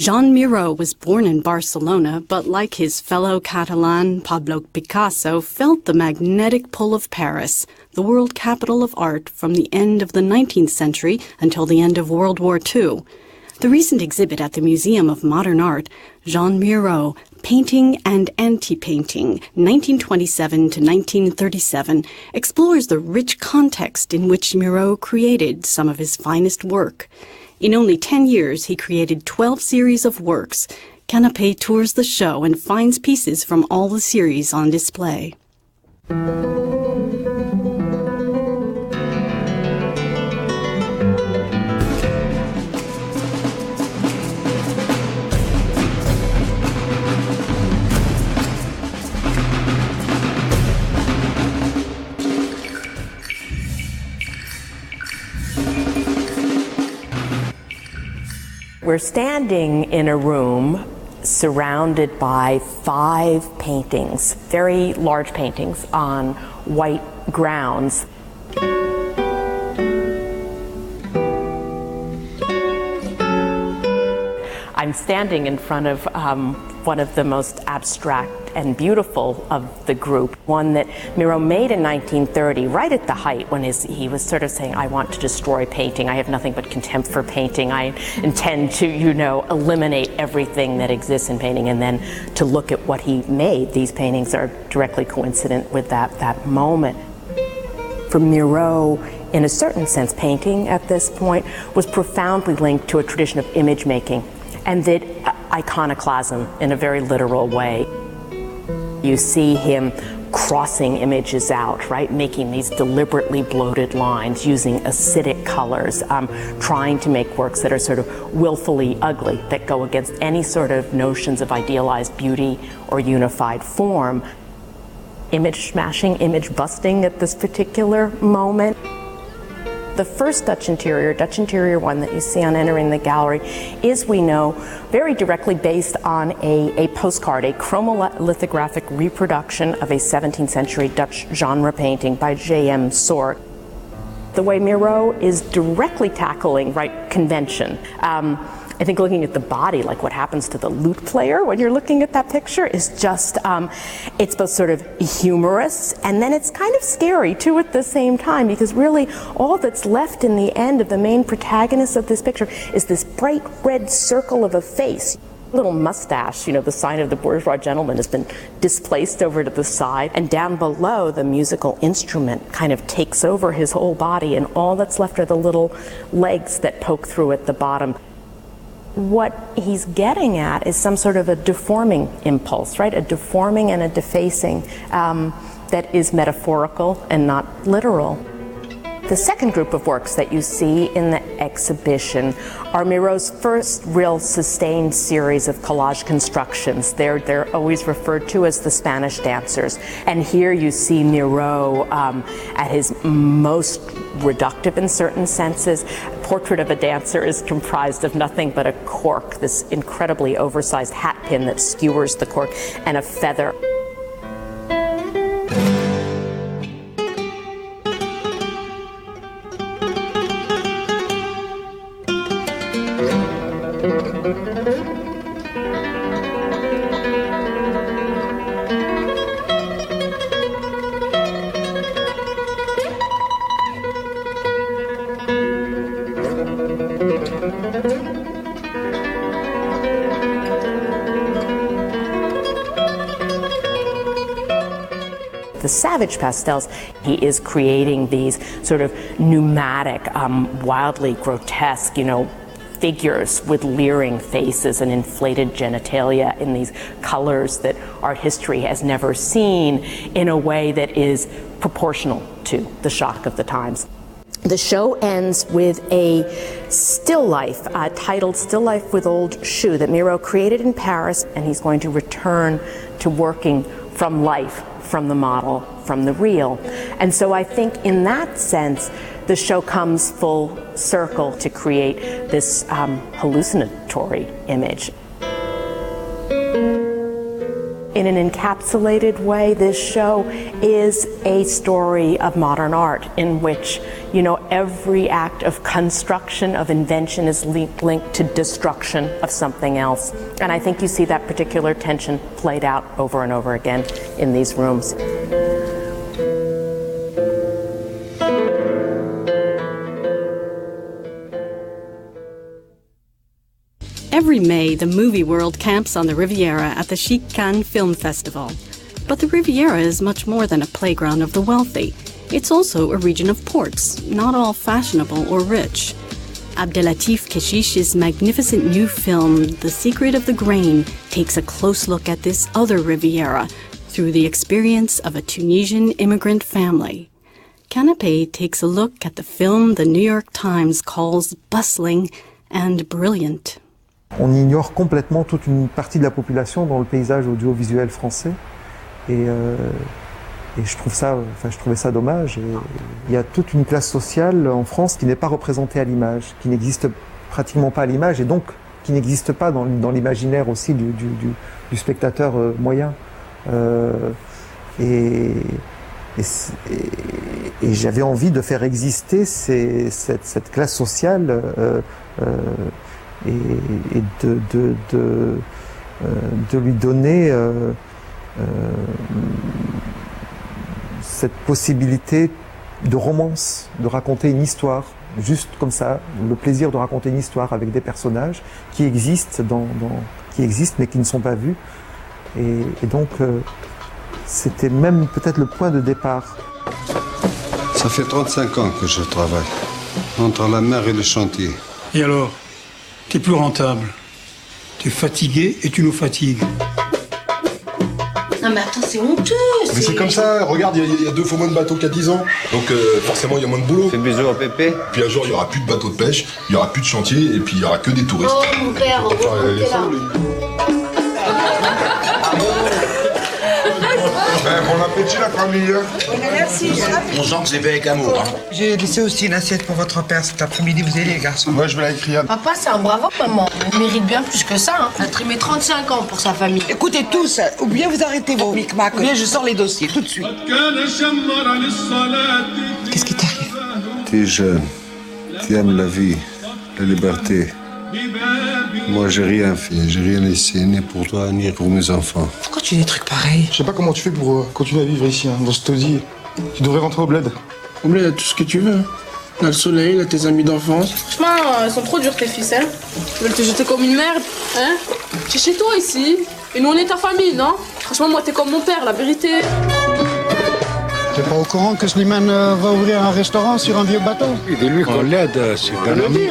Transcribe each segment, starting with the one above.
Jean Miro was born in Barcelona, but like his fellow Catalan Pablo Picasso, felt the magnetic pull of Paris, the world capital of art from the end of the 19th century until the end of World War II. The recent exhibit at the Museum of Modern Art, Jean Miro, Painting and Anti-Painting, 1927 to 1937, explores the rich context in which Miro created some of his finest work. In only 10 years, he created 12 series of works. Canape tours the show and finds pieces from all the series on display. We're standing in a room surrounded by 5 paintings, very large paintings on white grounds. I'm standing in front of one of the most abstract and beautiful of the group, one that Miro made in 1930, right at the height when he was sort of saying, I want to destroy painting. I have nothing but contempt for painting. I intend to, eliminate everything that exists in painting. And then to look at what he made, these paintings are directly coincident with that moment. For Miro, in a certain sense, painting at this point was profoundly linked to a tradition of image making, and that iconoclasm in a very literal way. You see him crossing images out, right? Making these deliberately bloated lines, using acidic colors, trying to make works that are sort of willfully ugly, that go against any sort of notions of idealized beauty or unified form. Image smashing, image busting at this particular moment. The first Dutch interior one that you see on entering the gallery is, we know, very directly based on a postcard, a chromolithographic reproduction of a 17th century Dutch genre painting by J.M. Soort. The way Miro is directly tackling, right, convention. I think looking at the body, like what happens to the lute player when you're looking at that picture, is just, it's both sort of humorous and then it's kind of scary too at the same time, because really all that's left in the end of the main protagonist of this picture is this bright red circle of a face. Little mustache, the sign of the bourgeois gentleman, has been displaced over to the side, and down below the musical instrument kind of takes over his whole body, and all that's left are the little legs that poke through at the bottom. What he's getting at is some sort of a deforming impulse, right? A deforming and a defacing that is metaphorical and not literal. The second group of works that you see in the exhibition are Miro's first real sustained series of collage constructions. They're always referred to as the Spanish dancers. And here you see Miro at his most reductive in certain senses. Portrait of a dancer is comprised of nothing but a cork, this incredibly oversized hat pin that skewers the cork, and a feather. The Savage pastels, he is creating these sort of pneumatic, wildly grotesque, figures with leering faces and inflated genitalia in these colors that art history has never seen, in a way that is proportional to the shock of the times. The show ends with a still life titled Still Life with Old Shoe that Miro created in Paris, and he's going to return to working from life, from the model, from the real. And so I think in that sense, the show comes full circle to create this hallucinatory image. in an encapsulated way, this show is a story of modern art in which, you know, every act of construction, of invention is linked to destruction of something else. And I think you see that particular tension played out over and over again in these rooms. Every May, the movie world camps on the Riviera at the chic Cannes Film Festival. But the Riviera is much more than a playground of the wealthy. It's also a region of ports, not all fashionable or rich. Abdelatif Keshish's magnificent new film, The Secret of the Grain, takes a close look at this other Riviera through the experience of a Tunisian immigrant family. Canape takes a look at the film the New York Times calls bustling and brilliant. On ignore complètement toute une partie de la population dans le paysage audiovisuel français et je trouvais ça dommage. Et il y a toute une classe sociale en France qui n'est pas représentée à l'image, qui n'existe pratiquement pas à l'image et donc qui n'existe pas dans l'imaginaire aussi du spectateur moyen. Et j'avais envie de faire exister cette classe sociale et de lui donner cette possibilité de romance, de raconter une histoire, juste comme ça, le plaisir de raconter une histoire avec des personnages qui existent, mais qui ne sont pas vus. Et donc, c'était même peut-être le point de départ. Ça fait 35 ans que je travaille, entre la mer et le chantier. Et alors, t'es plus rentable. T'es fatigué et tu nous fatigues. Non mais attends, c'est honteux. Mais c'est comme ça, regarde, il y a 2 fois moins de bateaux qu'il y a 10 ans. Donc forcément, il y a moins de boulot. Fais bisous au pépé. Puis un jour, il n'y aura plus de bateaux de pêche, il n'y aura plus de chantier, et puis il n'y aura que des touristes. Oh mon père, t'es là. Bon appétit la famille. Merci. On sent que c'est fait avec amour. Hein. J'ai laissé aussi une assiette pour votre père cet après-midi, vous allez les garçons. Moi je vais la criade. Papa, c'est un bravo, maman. Il mérite bien plus que ça. Hein. Il a trimé 35 ans pour sa famille. Écoutez tous, ou bien vous arrêtez vos micmacs, ou bien je sors les dossiers tout de suite. Qu'est-ce qui t'arrive? T'es jeune, tu aimes la vie, la liberté. Moi, j'ai rien fait, j'ai rien laissé, ni pour toi, ni pour mes enfants. Pourquoi tu dis des trucs pareils? Je sais pas comment tu fais pour continuer à vivre ici, hein, dans ce taudis. Tu devrais rentrer au bled. Au bled, il y a tout ce que tu veux. Là, le soleil, là, tes amis d'enfance. Franchement, ils sont trop durs, tes fils, hein. Ils veulent te jeter comme une merde, hein. Tu es chez toi, ici. Et nous, on est ta famille, non? Franchement, moi, t'es comme mon père, la vérité. T'es pas au courant que Slimane va ouvrir un restaurant sur un vieux bateau? Aidez-lui qu'on l'aide, c'est un ami.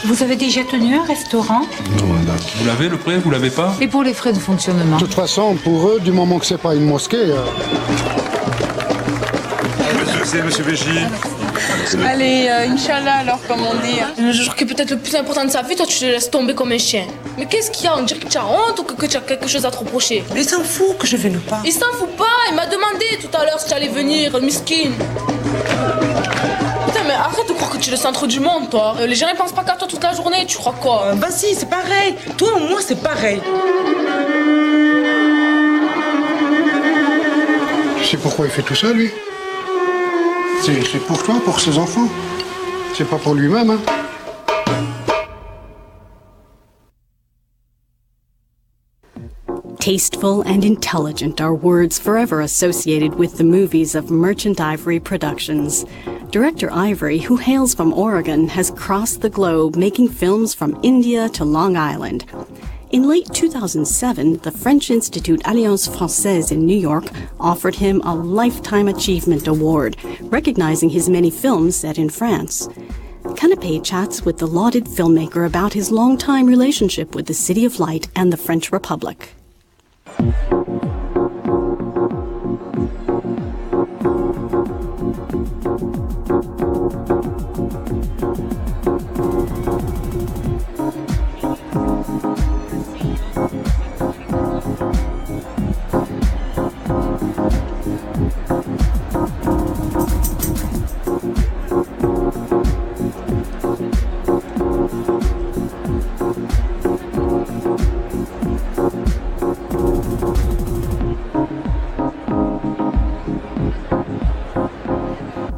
Vous avez déjà tenu un restaurant? Non, madame. Vous l'avez, le prêt? Vous l'avez pas? Et pour les frais de fonctionnement? De toute façon, pour eux, du moment que c'est pas une mosquée... C'est monsieur Béchi. Allez, Inch'Allah, alors, comme on dit. Hein. Le jour qui est peut-être le plus important de sa vie, toi, tu te laisses tomber comme un chien. Mais qu'est-ce qu'il y a? On dirait que tu as honte ou que tu as quelque chose à te reprocher? Mais il s'en fout que je vienne pas. Il s'en fout pas. Il m'a demandé tout à l'heure si tu allais venir, miskin. Putain, mais arrête de croire que tu es le centre du monde, toi. Les gens, ils pensent pas qu'à toi toute la journée. Tu crois quoi? Bah si, c'est pareil. Toi ou moi, c'est pareil. Tu sais pourquoi il fait tout ça, lui? C'est pour toi, pour ses enfants. C'est pas pour lui-même, hein. Tasteful and intelligent are words forever associated with the movies of Merchant Ivory Productions. Director Ivory, who hails from Oregon, has crossed the globe making films from India to Long Island. In late 2007, the French Institute Alliance Française in New York offered him a Lifetime Achievement Award, recognizing his many films set in France. Canape chats with the lauded filmmaker about his long-time relationship with the City of Light and the French Republic.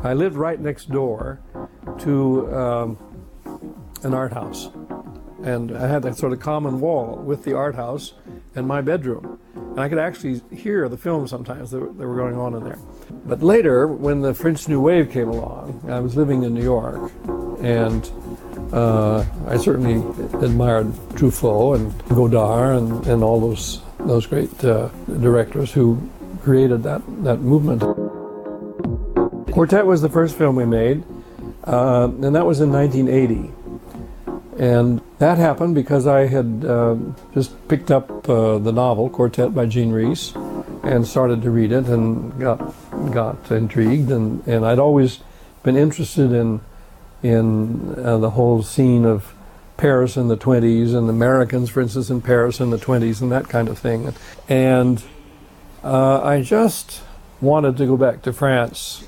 I lived right next door to an art house. And I had that sort of common wall with the art house and my bedroom. And I could actually hear the films sometimes that were going on in there. But later, when the French New Wave came along, I was living in New York, and I certainly admired Truffaut and Godard and all those great directors who created that movement. Quartet was the first film we made, and that was in 1980. And that happened because I had just picked up the novel Quartet by Jean Rhys and started to read it and got intrigued, and I'd always been interested in the whole scene of Paris in the 20s and Americans, for instance, in Paris in the 20s and that kind of thing. And I just wanted to go back to France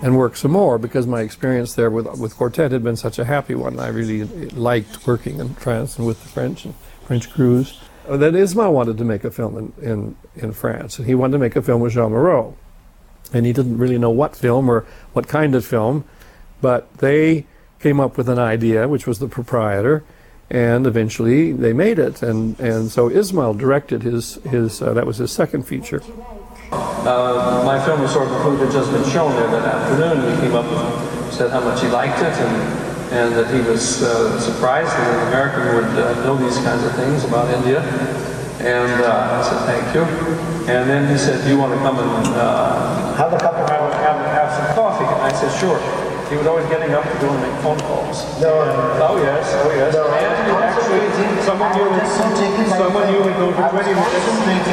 and work some more because my experience there with Quartet had been such a happy one. I really liked working in France and with the French and French crews. Then Ismail wanted to make a film in France, and he wanted to make a film with Jean Moreau. And he didn't really know what film or what kind of film, but they came up with an idea, which was the proprietor, and eventually they made it. And so Ismail directed his that was his second feature. My film was sort of had just been shown there that afternoon, and he came up and said how much he liked it, and that he was surprised that an American would know these kinds of things about India. And I said, thank you. And then he said, do you want to come and have some coffee? And I said, sure. He was always getting up to go and make phone calls. Oh yes. And actually, someone knew would go for 20 minutes.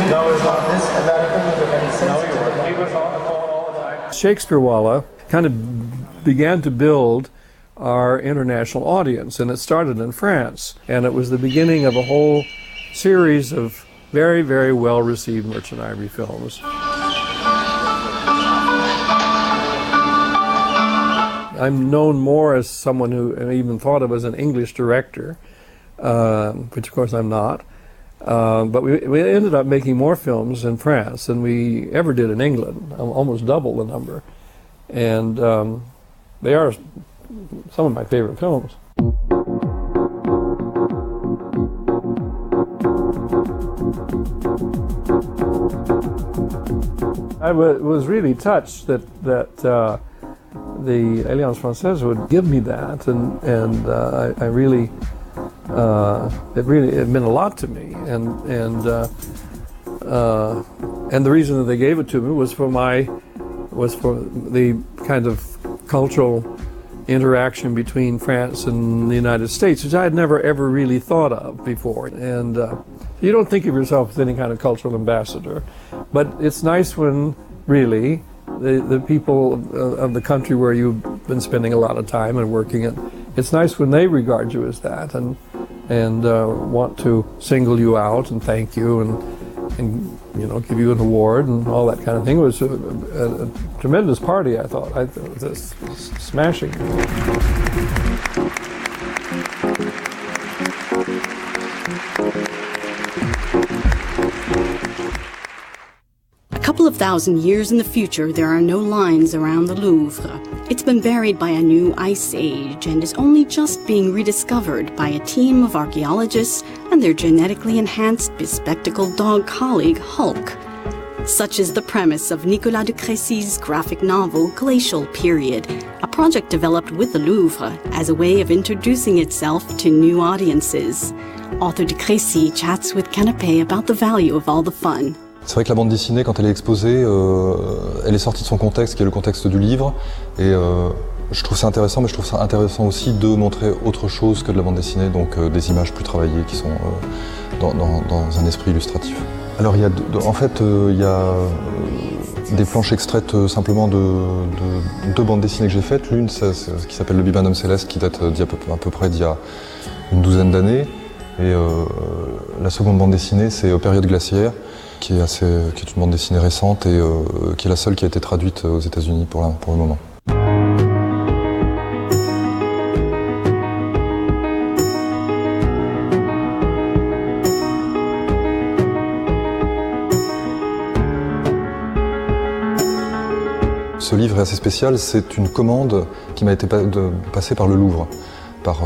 No, it's not this. No, he was on the phone all the time. Shakespeare Walla kind of began to build our international audience, and it started in France. And it was the beginning of a whole series of very, very well-received Merchant Ivory films. I'm known more as someone who even thought of as an English director, which of course I'm not. But we ended up making more films in France than we ever did in England, almost double the number. And they are some of my favorite films. I was really touched that the Alliance Française would give me that, and I really it meant a lot to me, and the reason that they gave it to me was for the kind of cultural interaction between France and the United States, which I had never ever really thought of before. And you don't think of yourself as any kind of cultural ambassador, but it's nice when really the people of the country where you've been spending a lot of time and working in, it's nice when they regard you as that and want to single you out and thank you and give you an award and all that kind of thing. It was a tremendous party, I thought. It was smashing. A couple of thousand years in the future, there are no lines around the Louvre. It's been buried by a new ice age and is only just being rediscovered by a team of archaeologists and their genetically enhanced bespectacled dog colleague, Hulk. Such is the premise of Nicolas de Crécy's graphic novel, Glacial Period, a project developed with the Louvre as a way of introducing itself to new audiences. Author de Crécy chats with Canape about the value of all the fun. C'est vrai que la bande dessinée, quand elle est exposée, elle est sortie de son contexte, qui est le contexte du livre. Et je trouve ça intéressant, mais je trouve ça intéressant aussi de montrer autre chose que de la bande dessinée, donc des images plus travaillées qui sont dans un esprit illustratif. Alors il y a des planches extraites simplement de deux bandes dessinées que j'ai faites. L'une, c'est ce qui s'appelle Le Bibendum Céleste, qui date à peu près d'il y a une douzaine d'années. Et la seconde bande dessinée, c'est Période glaciaire, qui est une bande dessinée récente et qui est la seule qui a été traduite aux États-Unis pour le moment. ce livre est assez spécial, c'est une commande qui m'a été passée par le Louvre, par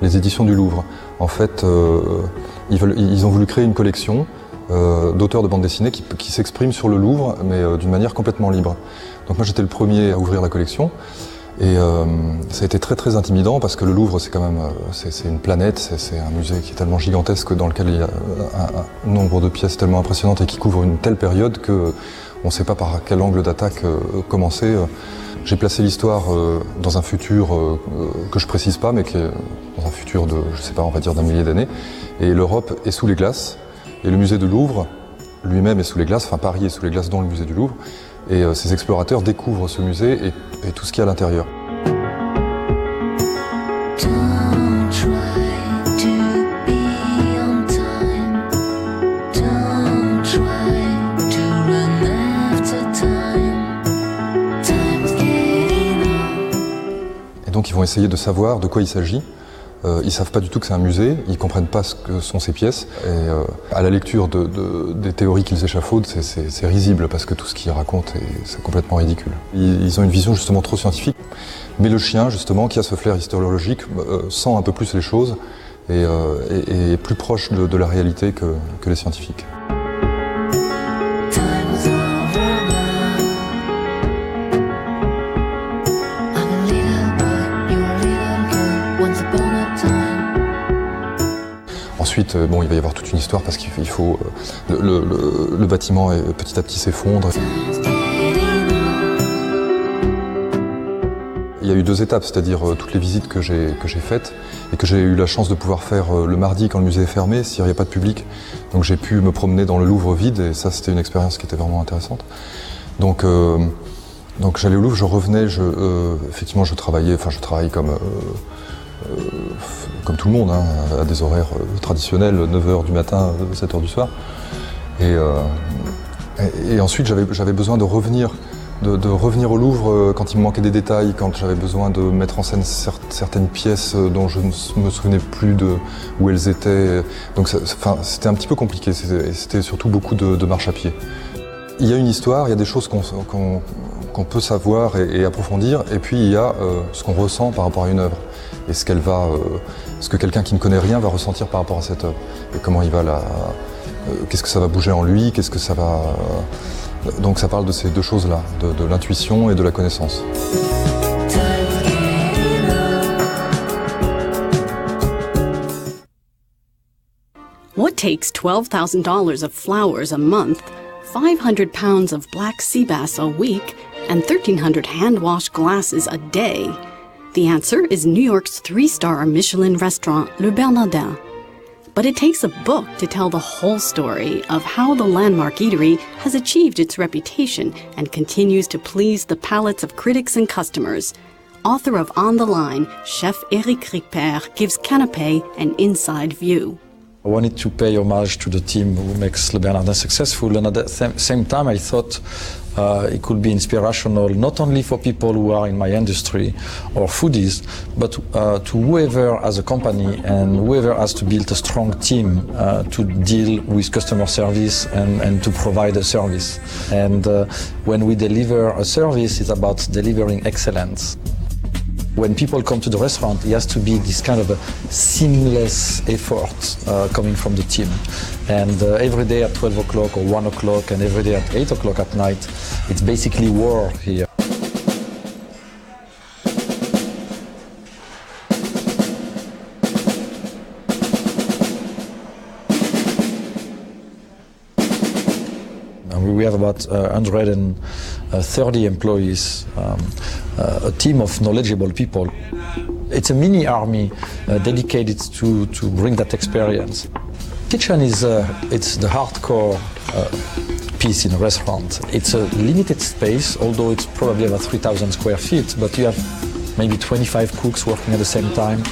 les éditions du Louvre. En fait, ils ont voulu créer une collection d'auteurs de bande dessinée qui s'expriment sur le Louvre, mais d'une manière complètement libre. Donc moi j'étais le premier à ouvrir la collection, et ça a été très très intimidant parce que le Louvre c'est quand même c'est une planète, c'est un musée qui est tellement gigantesque dans lequel il y a un nombre de pièces tellement impressionnantes et qui couvre une telle période que on ne sait pas par quel angle d'attaque commencer. J'ai placé l'histoire dans un futur que je précise pas, mais qui est dans un futur de, je sais pas, on va dire d'un millier d'années. Et l'Europe est sous les glaces, et le musée du Louvre lui-même est sous les glaces, enfin Paris est sous les glaces dans le musée du Louvre. Et ces explorateurs découvrent ce musée et tout ce qu'il y a à l'intérieur. Et donc ils vont essayer de savoir de quoi il s'agit. Ils ne savent pas du tout que c'est un musée, ils ne comprennent pas ce que sont ces pièces. Et à la lecture des théories qu'ils échafaudent, c'est risible parce que tout ce qu'ils racontent, c'est complètement ridicule. Ils ont une vision justement trop scientifique. Mais le chien, justement, qui a ce flair historiologique, sent un peu plus les choses et est plus proche de la réalité que les scientifiques. Ensuite, bon, il va y avoir toute une histoire parce qu'il faut... le bâtiment petit à petit s'effondre. Il y a eu 2 étapes, c'est-à-dire toutes les visites que j'ai faites et que j'ai eu la chance de pouvoir faire le mardi quand le musée est fermé, s'il n'y a pas de public. Donc j'ai pu me promener dans le Louvre vide et ça c'était une expérience qui était vraiment intéressante. Donc j'allais au Louvre, je revenais, effectivement je travaillais comme tout le monde, hein, à des horaires traditionnels, 9h du matin, 7h du soir. Et ensuite, j'avais besoin de revenir au Louvre quand il me manquait des détails, quand j'avais besoin de mettre en scène certaines pièces dont je ne me souvenais plus de où elles étaient. Donc c'était un petit peu compliqué, c'était surtout beaucoup de marche à pied. Il y a une histoire, il y a des choses qu'on peut savoir et approfondir, et puis il y a ce qu'on ressent par rapport à une œuvre. Et ce que quelqu'un qui ne connaît rien va ressentir par rapport à cette œuvre. Et comment il va qu'est-ce que ça va bouger en lui, qu'est-ce que ça va... Donc ça parle de ces 2 choses-là, de l'intuition et de la connaissance. What takes $12,000 of flowers a month, 500 pounds of black sea bass a week, and 1,300 hand-washed glasses a day? The answer is New York's 3-star Michelin restaurant, Le Bernardin. But it takes a book to tell the whole story of how the landmark eatery has achieved its reputation and continues to please the palates of critics and customers. Author of On the Line, Chef Eric Ripper gives Canape an inside view. I wanted to pay homage to the team who makes Le Bernardin successful, and at the same time I thought it could be inspirational not only for people who are in my industry or foodies, but to whoever has a company and whoever has to build a strong team to deal with customer service and to provide a service. And when we deliver a service, it's about delivering excellence. When people come to the restaurant, it has to be this kind of a seamless effort coming from the team. And every day at 12 o'clock or 1 o'clock and every day at 8 o'clock at night, it's basically war here. We have about 130 employees, a team of knowledgeable people. It's a mini army dedicated to bring that experience. Kitchen is it's the hardcore piece in a restaurant. It's a limited space, although it's probably about 3,000 square feet, but you have maybe 25 cooks working at the same time.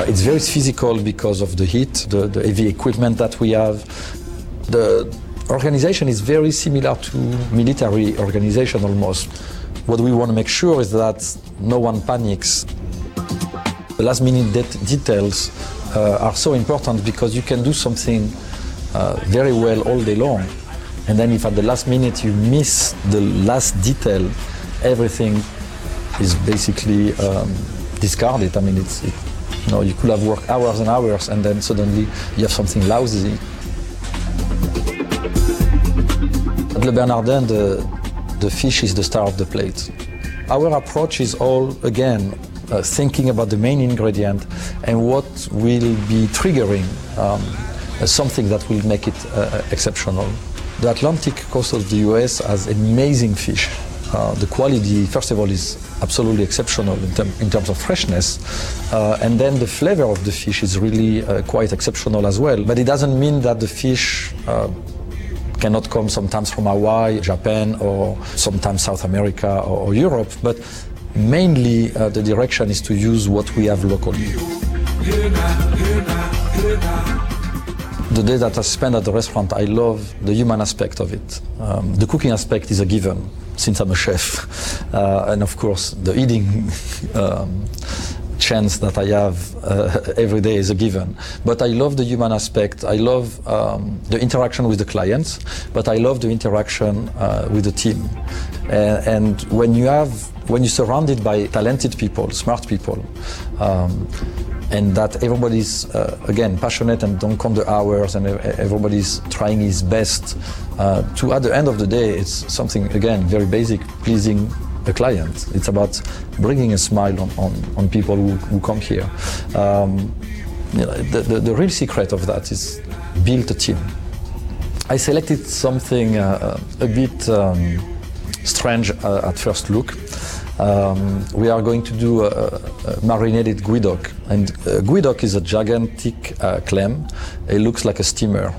It's very physical because of the heat, the heavy equipment that we have. The organization is very similar to military organization almost. What we want to make sure is that no one panics. The last minute details are so important because you can do something very well all day long, And then if at the last minute you miss the last detail, everything is basically discarded. I mean, you could have worked hours and hours, and then suddenly you have something lousy. At Le Bernardin, the fish is the star of the plate. Our approach is all, again, thinking about the main ingredient and what will be triggering something that will make it exceptional. The Atlantic coast of the US has amazing fish. The quality, first of all, is absolutely exceptional in terms of freshness, and then the flavor of the fish is really quite exceptional as well. But it doesn't mean that the fish cannot come sometimes from Hawaii, Japan, or sometimes South America or Europe, but mainly the direction is to use what we have locally. The day that I spend at the restaurant, I love the human aspect of it. The cooking aspect is a given, since I'm a chef. And of course, the eating chance that I have every day is a given. But I love the human aspect. I love the interaction with the clients, but I love the interaction with the team. And when you're surrounded by talented people, smart people, and that everybody's, again, passionate and don't count the hours, and everybody's trying his best to, at the end of the day, it's something, again, very basic, pleasing the client. It's about bringing a smile on people who come here. The real secret of that is build a team. I selected something a bit strange at first look. We are going to do a marinated guidoc, and guidoc is a gigantic clam. It looks like a steamer.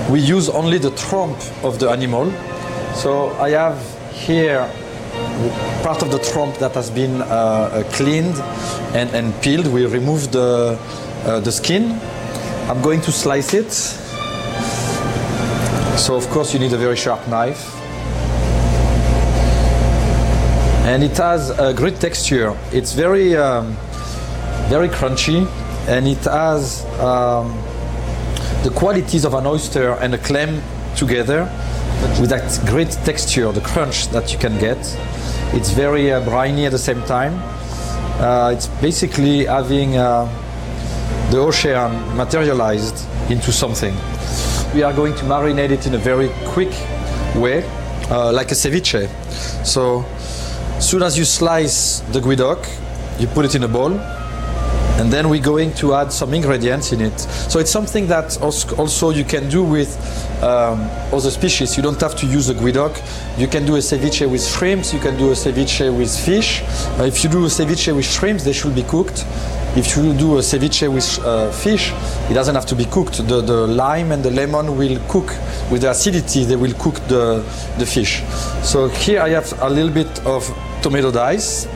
We use only the trunk of the animal. So I have here part of the trunk that has been cleaned and peeled. We remove the skin. I'm going to slice it. So of course you need a very sharp knife. And it has a great texture. It's very, very crunchy, and it has the qualities of an oyster and a clam together with that great texture, the crunch that you can get. It's very briny at the same time. It's basically having the ocean materialized into something. We are going to marinate it in a very quick way, like a ceviche. So, as soon as you slice the guidoc, you put it in a bowl, and then we're going to add some ingredients in it. So it's something that also you can do with other species. You don't have to use the guidoc. You can do a ceviche with shrimps, you can do a ceviche with fish. If you do a ceviche with shrimps, they should be cooked. If you do a ceviche with fish, it doesn't have to be cooked. The lime and the lemon will cook with the acidity, they will cook the fish. So here I have a little bit of tomato dice,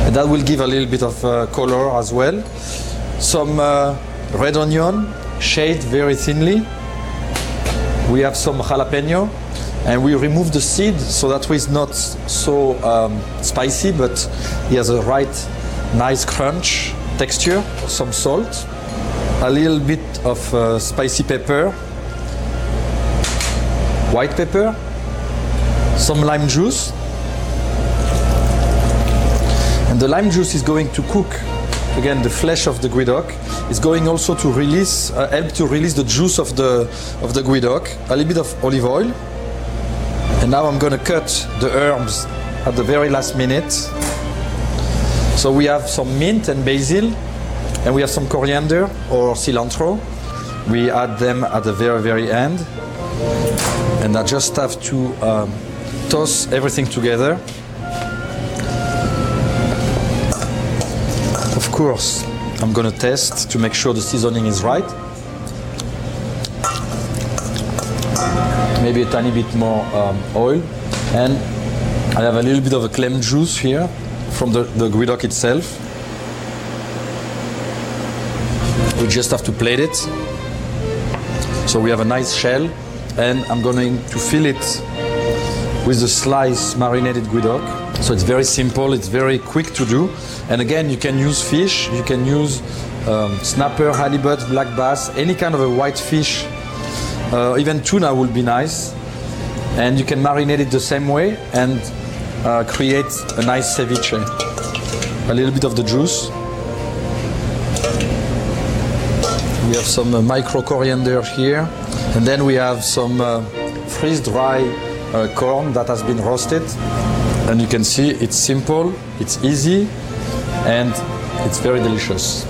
and that will give a little bit of color as well. Some red onion, shaved very thinly. We have some jalapeno, and we remove the seed so that way it's not so spicy, but it has a right nice crunch texture. Some salt, a little bit of spicy pepper, white pepper, some lime juice. And the lime juice is going to cook, again, the flesh of the guidoc. It's going also to release, help to release the juice of the guidoc. A little bit of olive oil. And now I'm going to cut the herbs at the very last minute. So we have some mint and basil, and we have some coriander or cilantro. We add them at the very, very end. And I just have to toss everything together. Of course, I'm going to test to make sure the seasoning is right. Maybe a tiny bit more oil. And I have a little bit of a clam juice here from the guidoc itself. We just have to plate it. So we have a nice shell, and I'm going to fill it with the sliced marinated guidoc. So it's very simple, it's very quick to do. And again, you can use fish, you can use snapper, halibut, black bass, any kind of a white fish Even tuna will be nice. And you can marinate it the same way and create a nice ceviche. A little bit of the juice. We have some micro coriander here. And then we have some freeze-dry corn that has been roasted. And you can see it's simple, it's easy, and it's very delicious.